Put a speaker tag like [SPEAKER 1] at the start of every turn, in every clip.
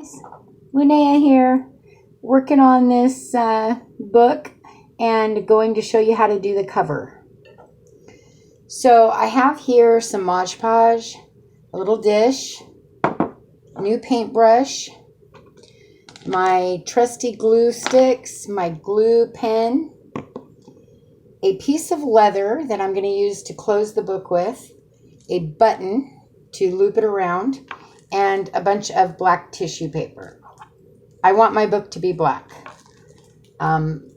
[SPEAKER 1] guys, Linnea here, working on this book and going to show you how to do the cover. So I have here some Mod Podge, a little dish, a new paintbrush, my trusty glue sticks, my glue pen, a piece of leather that I'm going to use to close the book with, a button to loop it around, and a bunch of black tissue paper. I want my book to be black.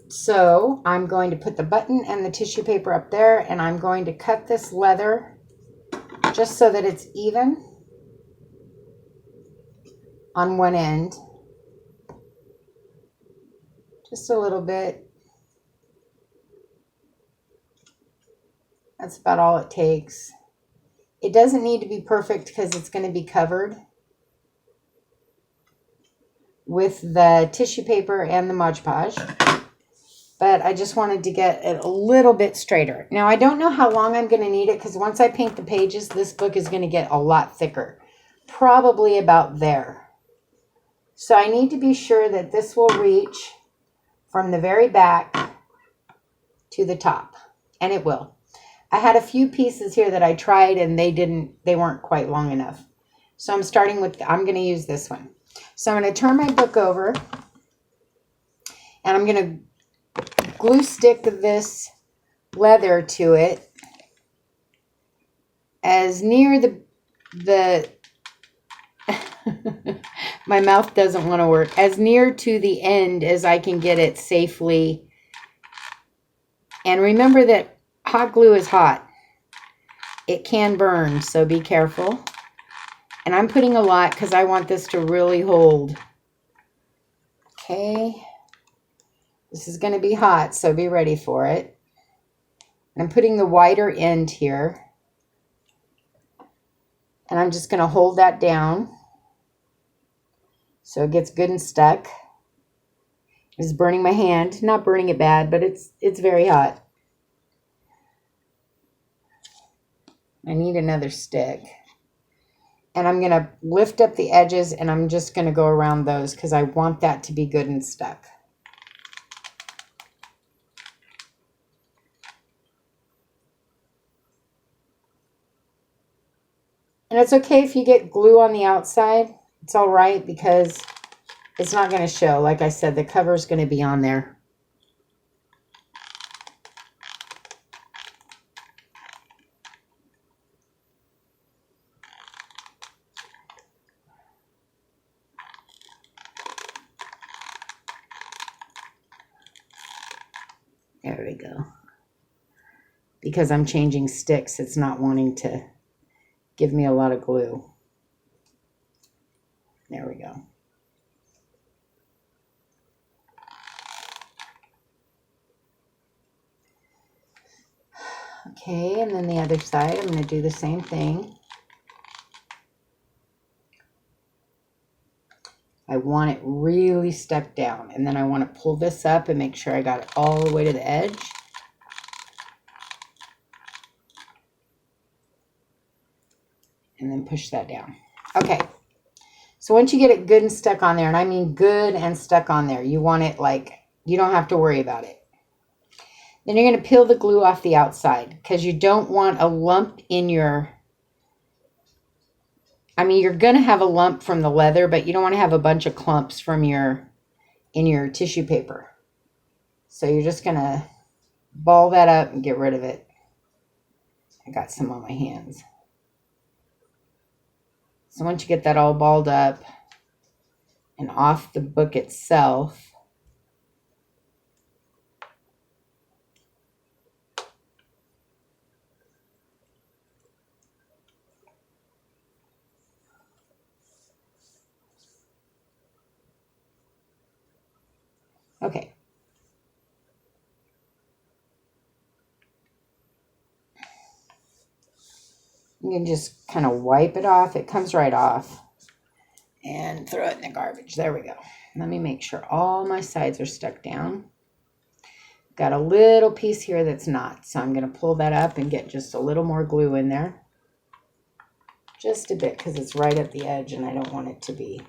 [SPEAKER 1] So I'm going to put the button and the tissue paper up there, and I'm going to cut this leather just so that it's even on one end. Just a little bit. That's about all it takes. It doesn't need to be perfect because it's going to be covered with the tissue paper and the Mod Podge. But I just wanted to get it a little bit straighter. Now, I don't know how long I'm going to need it because once I paint the pages, this book is going to get a lot thicker. Probably about there. So I need to be sure that this will reach from the very back to the top. And it will. I had a few pieces here that I tried and they weren't quite long enough. So I'm going to use this one. So I'm going to turn my book over and I'm going to glue stick this leather to it as near the my mouth doesn't want to work, as near to the end as I can get it safely. And remember that hot glue is hot. It can burn, so be careful. And I'm putting a lot because I want this to really hold. Okay. This is going to be hot, so be ready for it. I'm putting the wider end here. And I'm just going to hold that down so it gets good and stuck. It's burning my hand. Not burning it bad, but it's very hot. I need another stick. And I'm going to lift up the edges and I'm just going to go around those because I want that to be good and stuck. And it's okay if you get glue on the outside. It's all right because it's not going to show. Like I said, the cover is going to be on there. There we go. Because I'm changing sticks, it's not wanting to give me a lot of glue. There we go. Okay, and then the other side, I'm going to do the same thing. I want it really stuck down, and then I want to pull this up and make sure I got it all the way to the edge. And then push that down. Okay, so once you get it good and stuck on there, and I mean good and stuck on there, you want it like, you don't have to worry about it. Then you're going to peel the glue off the outside because you don't want a lump in your... I mean, you're going to have a lump from the leather, but you don't want to have a bunch of clumps from in your tissue paper. So you're just going to ball that up and get rid of it. I got some on my hands. So once you get that all balled up and off the book itself, okay. You can just kind of wipe it off. It comes right off. And throw it in the garbage. There we go. Let me make sure all my sides are stuck down. Got a little piece here that's not. So I'm going to pull that up and get just a little more glue in there. Just a bit because it's right at the edge and I don't want it to be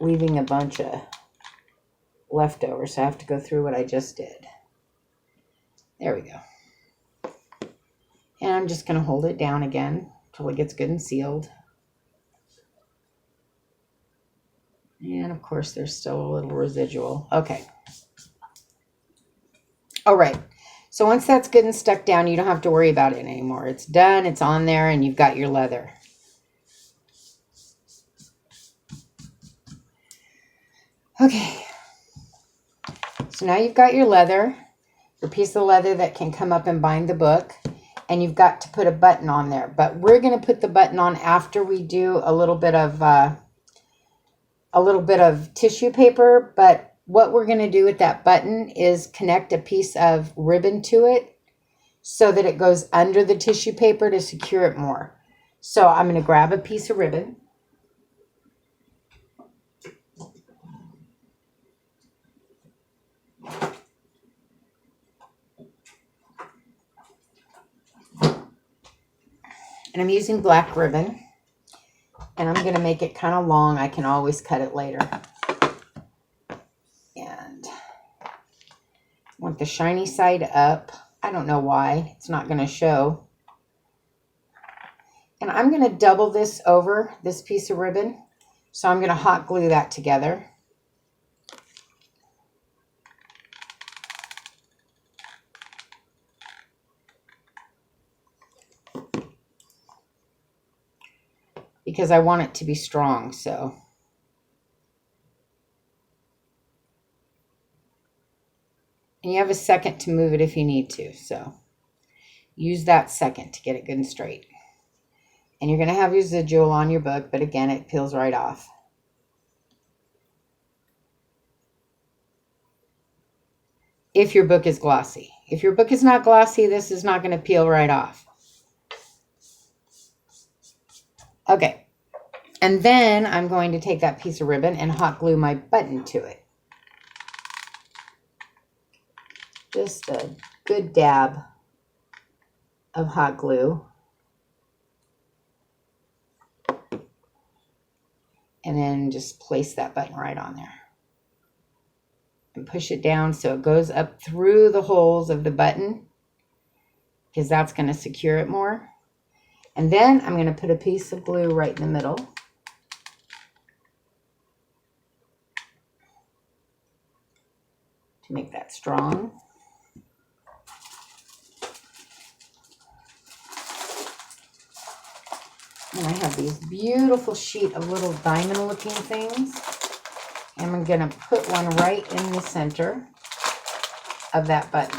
[SPEAKER 1] leaving a bunch of leftovers, so I have to go through what I just did. There we go. And I'm just going to hold it down again until it gets good and sealed. And of course, there's still a little residual. Okay. All right. So once that's good and stuck down, you don't have to worry about it anymore. It's done. It's on there, and you've got your leather. Okay. So now you've got your leather, your piece of leather that can come up and bind the book. And you've got to put a button on there. But we're going to put the button on after we do a little bit of tissue paper. But what we're going to do with that button is connect a piece of ribbon to it so that it goes under the tissue paper to secure it more. So I'm going to grab a piece of ribbon. And I'm using black ribbon. And I'm going to make it kind of long. I can always cut it later. And I want the shiny side up. I don't know why. It's not going to show. And I'm going to double this over this piece of ribbon. So I'm going to hot glue that together. Because I want it to be strong, so. And you have a second to move it if you need to, so. Use that second to get it good and straight. And you're going to have your residual on your book, but again, it peels right off. If your book is glossy. If your book is not glossy, this is not going to peel right off. Okay, and then I'm going to take that piece of ribbon and hot glue my button to it. Just a good dab of hot glue. And then just place that button right on there. And push it down so it goes up through the holes of the button, because that's going to secure it more. And then I'm going to put a piece of glue right in the middle. To make that strong. And I have these beautiful sheet of little diamond looking things. And I'm going to put one right in the center of that button.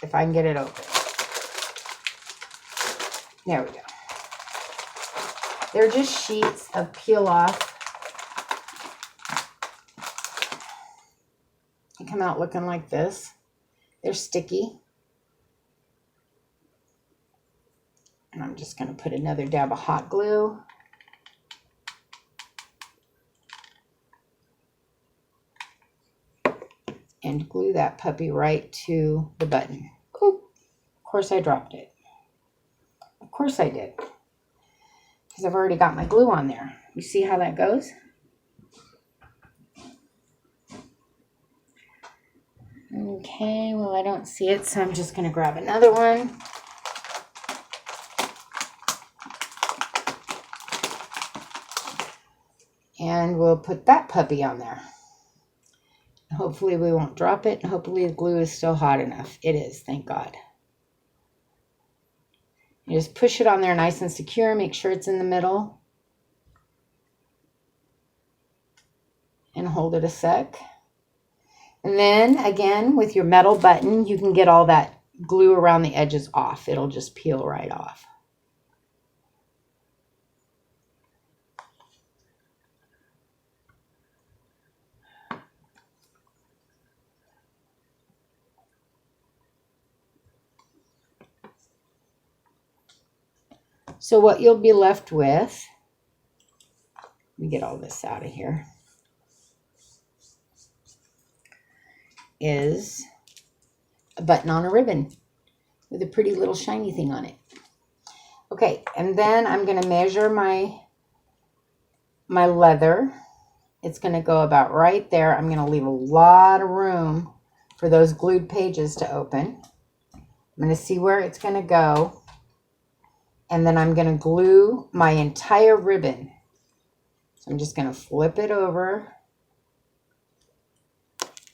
[SPEAKER 1] If I can get it open. There we go. They're just sheets of peel off. They come out looking like this. They're sticky. And I'm just going to put another dab of hot glue. And glue that puppy right to the button. Oop. Of course I dropped it. Of course I did. Because I've already got my glue on there. You see how that goes? Okay, well I don't see it, so I'm just going to grab another one. And we'll put that puppy on there. Hopefully we won't drop it. Hopefully the glue is still hot enough. It is, thank God. You just push it on there nice and secure. Make sure it's in the middle. And hold it a sec. And then, again, with your metal button, you can get all that glue around the edges off. It'll just peel right off. So what you'll be left with, let me get all this out of here, is a button on a ribbon with a pretty little shiny thing on it. Okay, and then I'm going to measure my leather It's going to go about right there. I'm going to leave a lot of room for those glued pages to open. I'm going to see where it's going to go. And then I'm going to glue my entire ribbon. So I'm just going to flip it over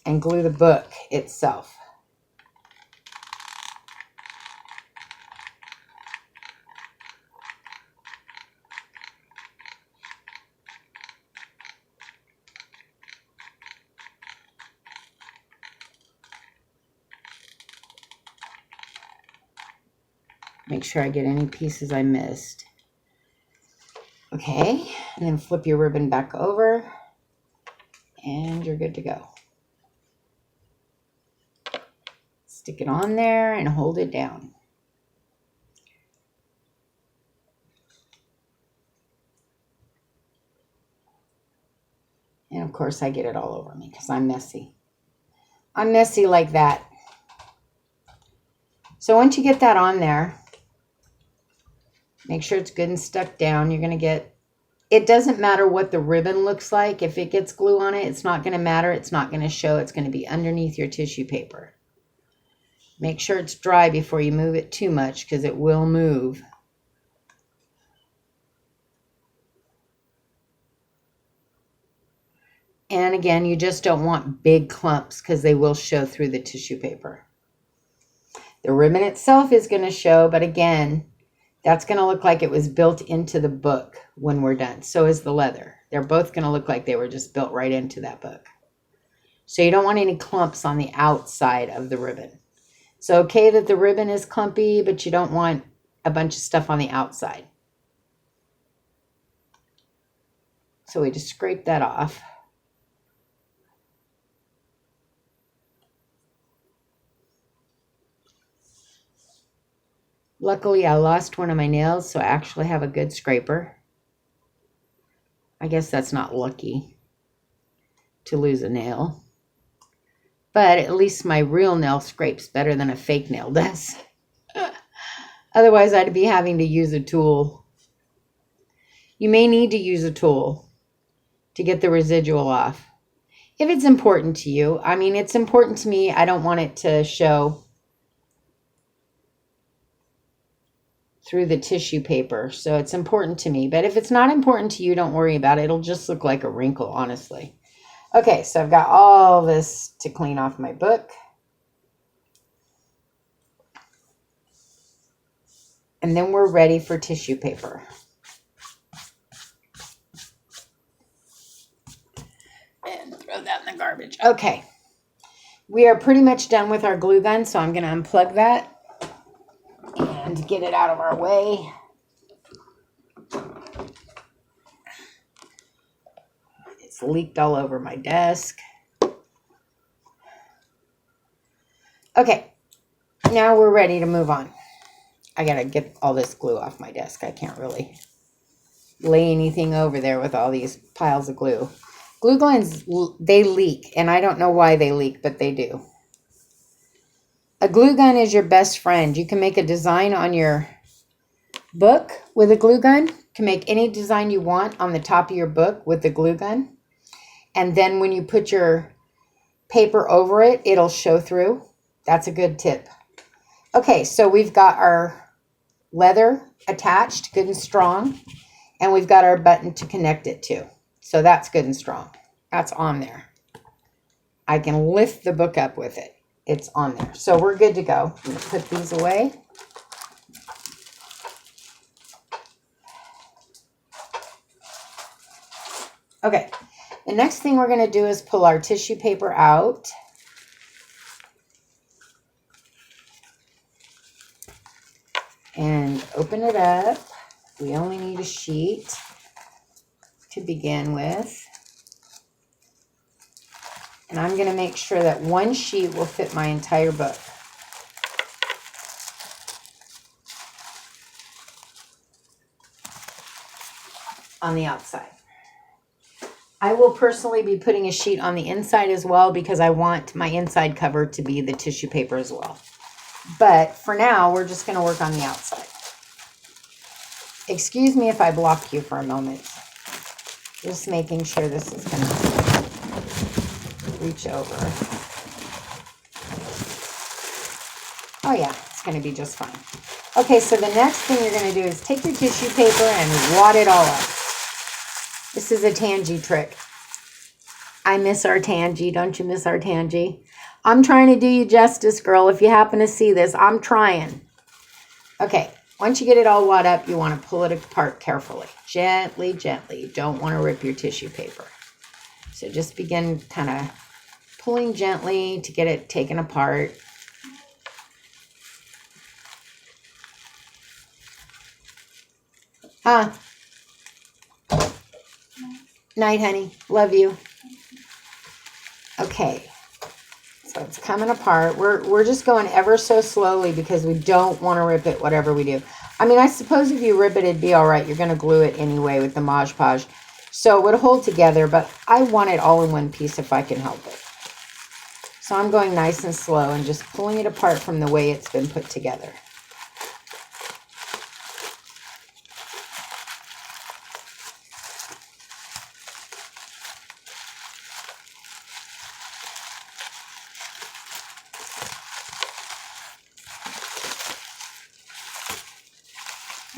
[SPEAKER 1] and glue the book itself. Make sure I get any pieces I missed. Okay, and then flip your ribbon back over and you're good to go. Stick it on there and hold it down. And of course I get it all over me because I'm messy. I'm messy like that. So once you get that on there, make sure it's good and stuck down. You're going to get, it doesn't matter what the ribbon looks like. If it gets glue on it, it's not going to matter. It's not going to show. It's going to be underneath your tissue paper. Make sure it's dry before you move it too much because it will move. And again, you just don't want big clumps because they will show through the tissue paper. The ribbon itself is going to show, but again, that's going to look like it was built into the book when we're done. So is the leather. They're both going to look like they were just built right into that book. So you don't want any clumps on the outside of the ribbon. It's okay that the ribbon is clumpy, but you don't want a bunch of stuff on the outside. So we just scrape that off. Luckily, I lost one of my nails, so I actually have a good scraper. I guess that's not lucky to lose a nail. But at least my real nail scrapes better than a fake nail does. Otherwise, I'd be having to use a tool. You may need to use a tool to get the residual off. If it's important to you. I mean, it's important to me. I don't want it to show through the tissue paper, so it's important to me. But if it's not important to you, don't worry about it. It'll just look like a wrinkle, honestly. Okay, so I've got all this to clean off my book. And then we're ready for tissue paper. And throw that in the garbage. Okay, we are pretty much done with our glue gun, so I'm going to unplug that and get it out of our way. It's leaked all over my desk. Okay, now we're ready to move on. I gotta get all this glue off my desk. I can't really lay anything over there with all these piles of glue. Glue guns, they leak, and I don't know why they leak, but they do. A glue gun is your best friend. You can make a design on your book with a glue gun. You can make any design you want on the top of your book with the glue gun. And then when you put your paper over it, it'll show through. That's a good tip. Okay, so we've got our leather attached, good and strong. And we've got our button to connect it to. So that's good and strong. That's on there. I can lift the book up with it. It's on there. So we're good to go. I'm going to put these away. Okay. The next thing we're going to do is pull our tissue paper out. And open it up. We only need a sheet to begin with. And I'm going to make sure that one sheet will fit my entire book. On the outside. I will personally be putting a sheet on the inside as well because I want my inside cover to be the tissue paper as well. But for now, we're just going to work on the outside. Excuse me if I block you for a moment. Just making sure this is going to reach over. Oh yeah, it's going to be just fine. Okay, so the next thing you're going to do is take your tissue paper and wad it all up. This is a Tangy trick. I miss our Tangy. Don't you miss our Tangy? I'm trying to do you justice, girl. If you happen to see this, I'm trying. Okay, once you get it all wad up, you want to pull it apart carefully. Gently, gently. You don't want to rip your tissue paper. So just begin kind of pulling gently to get it taken apart. Night, honey. Love you. Okay. So it's coming apart. We're just going ever so slowly because we don't want to rip it whatever we do. I mean, I suppose if you rip it, it'd be all right. You're going to glue it anyway with the Mod Podge. So it would hold together, but I want it all in one piece if I can help it. So I'm going nice and slow and just pulling it apart from the way it's been put together.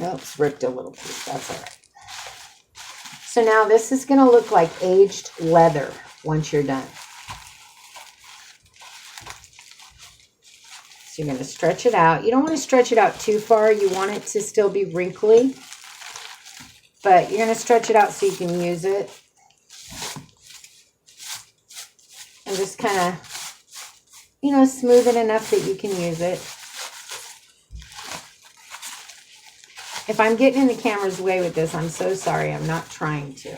[SPEAKER 1] Oops, ripped a little piece. That's all right. So now this is going to look like aged leather once you're done. So you're going to stretch it out. You don't want to stretch it out too far. You want it to still be wrinkly. But you're going to stretch it out so you can use it. And just kind of, you know, smooth it enough that you can use it. If I'm getting in the camera's way with this, I'm so sorry. I'm not trying to.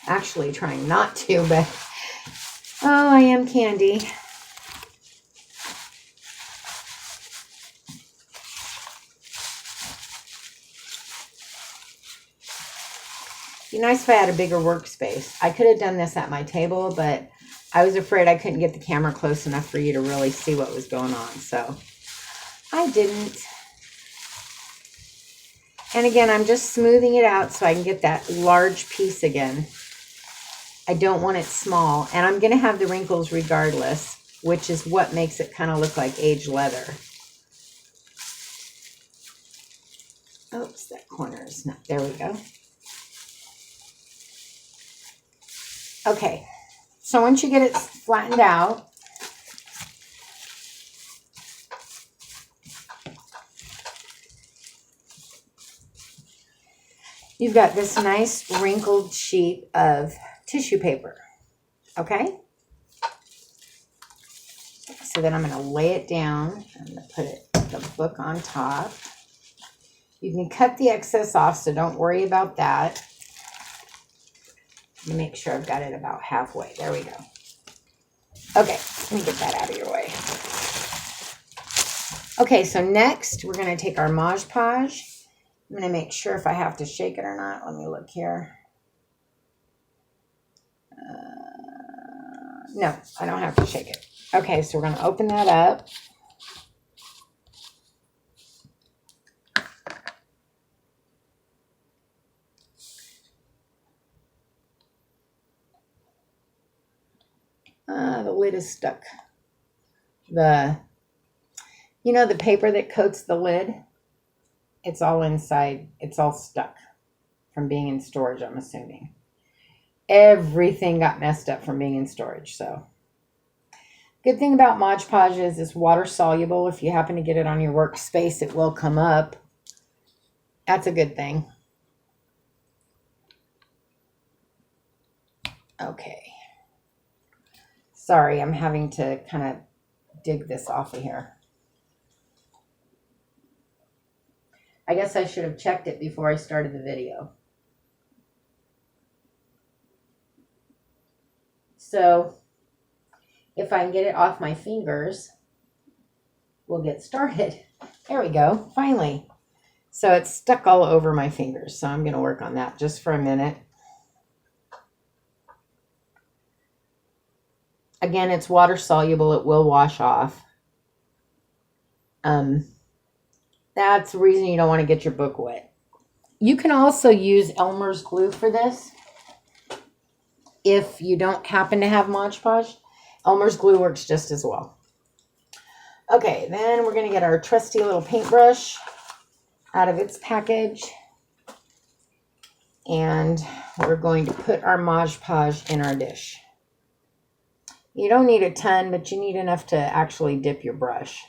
[SPEAKER 1] Actually trying not to, but oh, I am Candy. Be nice if I had a bigger workspace. I could have done this at my table, but I was afraid I couldn't get the camera close enough for you to really see what was going on, so I didn't. And again, I'm just smoothing it out so I can get that large piece again. I don't want it small. And I'm going to have the wrinkles regardless, which is what makes it kind of look like aged leather. Oops, that corner is not. There we go. Okay, so once you get it flattened out, you've got this nice wrinkled sheet of tissue paper, okay? So then I'm going to lay it down. I'm going to put the book on top. You can cut the excess off, so don't worry about that. Let me make sure I've got it about halfway. There we go. Okay, let me get that out of your way. Okay, so next we're going to take our Mod Podge. I'm going to make sure if I have to shake it or not. Let me look here. No, I don't have to shake it. Okay, so we're going to open that up. The lid is stuck. You know the paper that coats the lid? It's all inside. It's all stuck from being in storage, I'm assuming. Everything got messed up from being in storage, so. Good thing about Mod Podge is it's water soluble. If you happen to get it on your workspace, it will come up. That's a good thing. Okay. Sorry, I'm having to kind of dig this off of here. I guess I should have checked it before I started the video. So, if I can get it off my fingers, we'll get started. There we go, finally. So it's stuck all over my fingers, so I'm going to work on that just for a minute. Again, it's water soluble. It will wash off. That's the reason you don't want to get your book wet. You can also use Elmer's glue for this. if you don't happen to have Mod Podge, Elmer's glue works just as well. Okay, then we're going to get our trusty little paintbrush out of its package. And we're going to put our Mod Podge in our dish. You don't need a ton, but you need enough to actually dip your brush.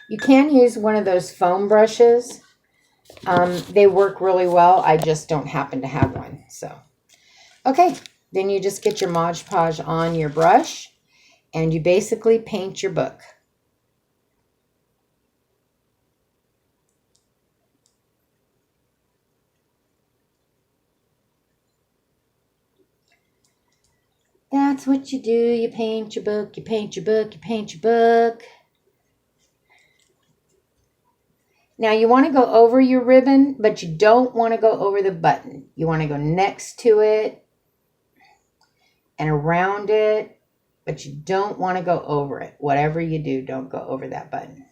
[SPEAKER 1] You can use one of those foam brushes. They work really well. I just don't happen to have one. So, okay. Then you just get your Mod Podge on your brush and you basically paint your book. That's what you do. You paint your book, you paint your book, you paint your book. Now you want to go over your ribbon, but you don't want to go over the button. You want to go next to it and around it, but you don't want to go over it. Whatever you do, don't go over that button.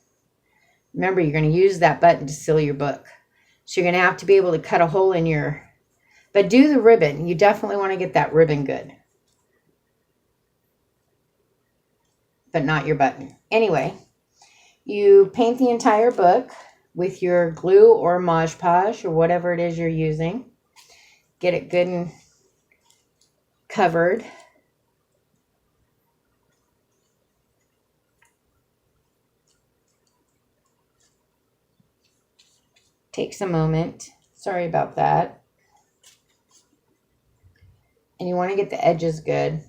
[SPEAKER 1] Remember, you're going to use that button to seal your book. So you're going to have to be able to cut a hole in your, but do the ribbon. You definitely want to get that ribbon good, but not your button. Anyway, you paint the entire book with your glue or Mod Podge or whatever it is you're using. Get it good and covered. Takes a moment. Sorry about that. And you want to get the edges good.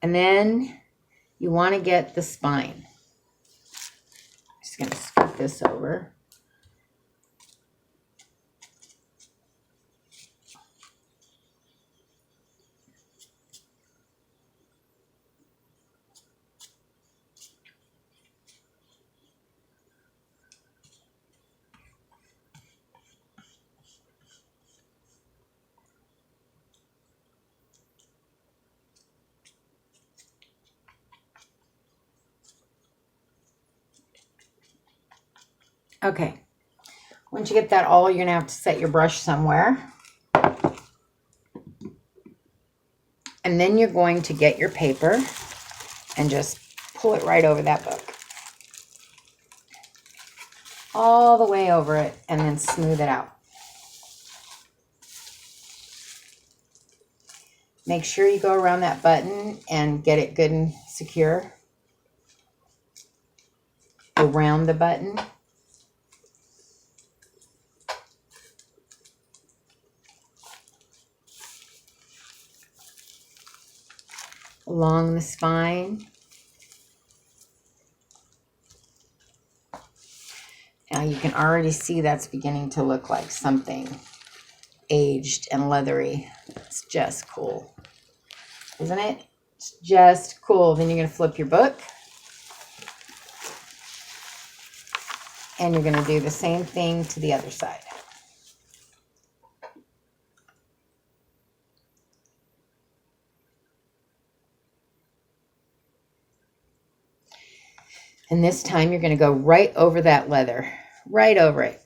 [SPEAKER 1] And then you want to get the spine. Just going to scoot this over. Okay, once you get that all, you're going to have to set your brush somewhere. And then you're going to get your paper and just pull it right over that book. All the way over it and then smooth it out. Make sure you go around that button and get it good and secure around the button. Along the spine. Now you can already see that's beginning to look like something aged and leathery. It's just cool, isn't it? It's just cool. Then you're going to flip your book. And you're going to do the same thing to the other side. And this time you're going to go right over that leather, right over it.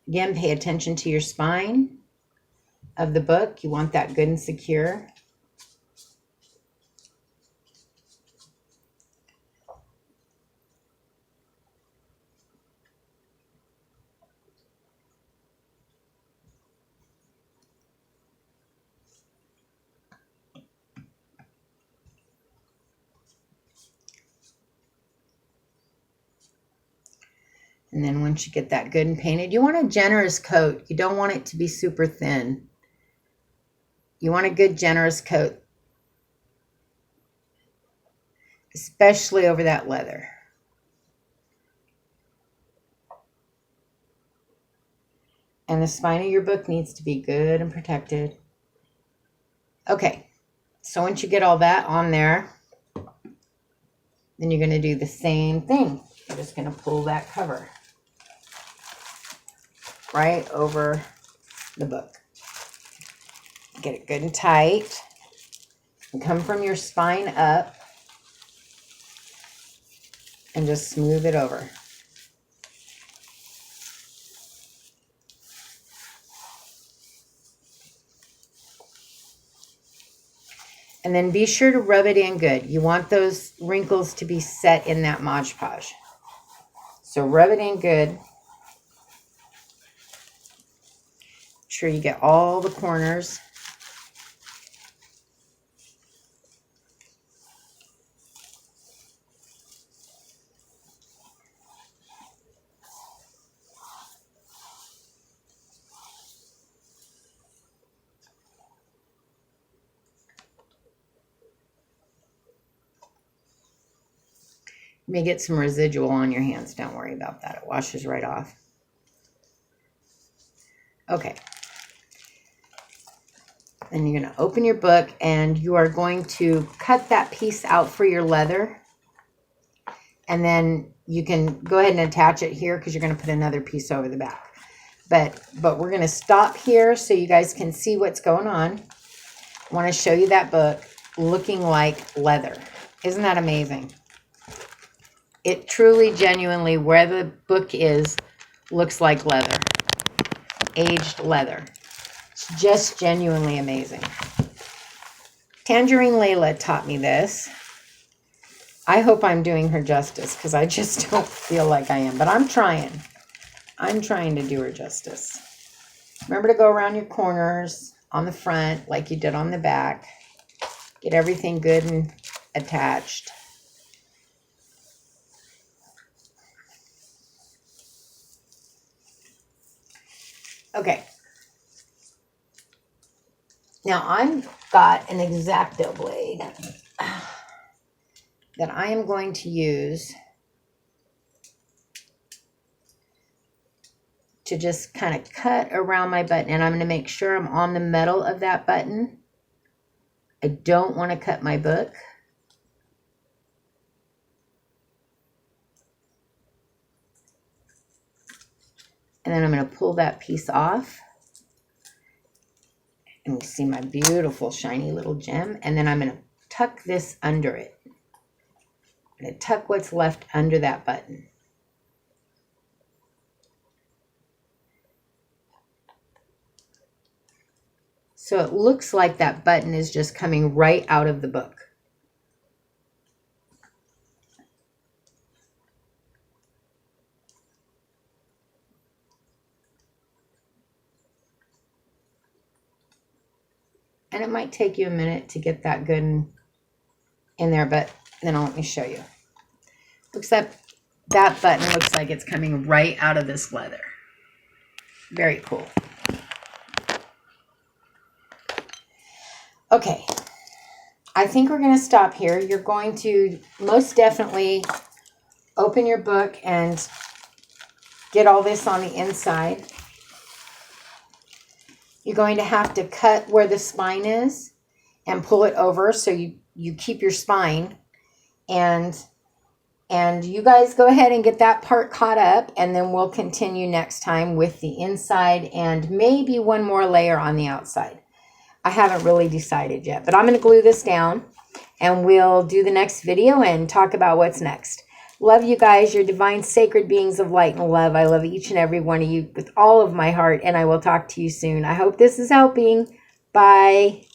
[SPEAKER 1] Again, pay attention to your spine of the book. You want that good and secure. And then once you get that good and painted, you want a generous coat. You don't want it to be super thin. You want a good generous coat, especially over that leather. And the spine of your book needs to be good and protected. Okay, so once you get all that on there, then you're going to do the same thing. You're just going to pull that cover right over the book. Get it good and tight. And come from your spine up and just smooth it over. And then be sure to rub it in good. You want those wrinkles to be set in that Mod Podge. So rub it in good. Make sure you get all the corners. You may get some residual on your hands. Don't worry about that. It washes right off. Okay. Then you're going to open your book and you are going to cut that piece out for your leather. And then you can go ahead and attach it here because you're going to put another piece over the back. But we're going to stop here so you guys can see what's going on. I want to show you that book looking like leather. Isn't that amazing? It truly, genuinely, where the book is, looks like leather. Aged leather. It's just genuinely amazing. Tangerine Layla taught me this. I hope I'm doing her justice because I just don't feel like I am. But I'm trying. I'm trying to do her justice. Remember to go around your corners on the front like you did on the back. Get everything good and attached. Okay. Now I've got an X-Acto blade that I am going to use to just kind of cut around my button. And I'm going to make sure I'm on the metal of that button. I don't want to cut my book. And then I'm going to pull that piece off. And you see my beautiful shiny little gem. And then I'm going to tuck this under it. I'm going to tuck what's left under that button. So it looks like that button is just coming right out of the book. And it might take you a minute to get that good in there, but then let me show you. Looks like that button looks like it's coming right out of this leather. Very cool. Okay, I think we're going to stop here. You're going to most definitely open your book and get all this on the inside. You're going to have to cut where the spine is and pull it over so you keep your spine. And you guys go ahead and get that part caught up, and then we'll continue next time with the inside and maybe one more layer on the outside. I haven't really decided yet, but I'm going to glue this down and we'll do the next video and talk about what's next. Love you guys. You're divine, sacred beings of light and love. I love each and every one of you with all of my heart, and I will talk to you soon. I hope this is helping. Bye.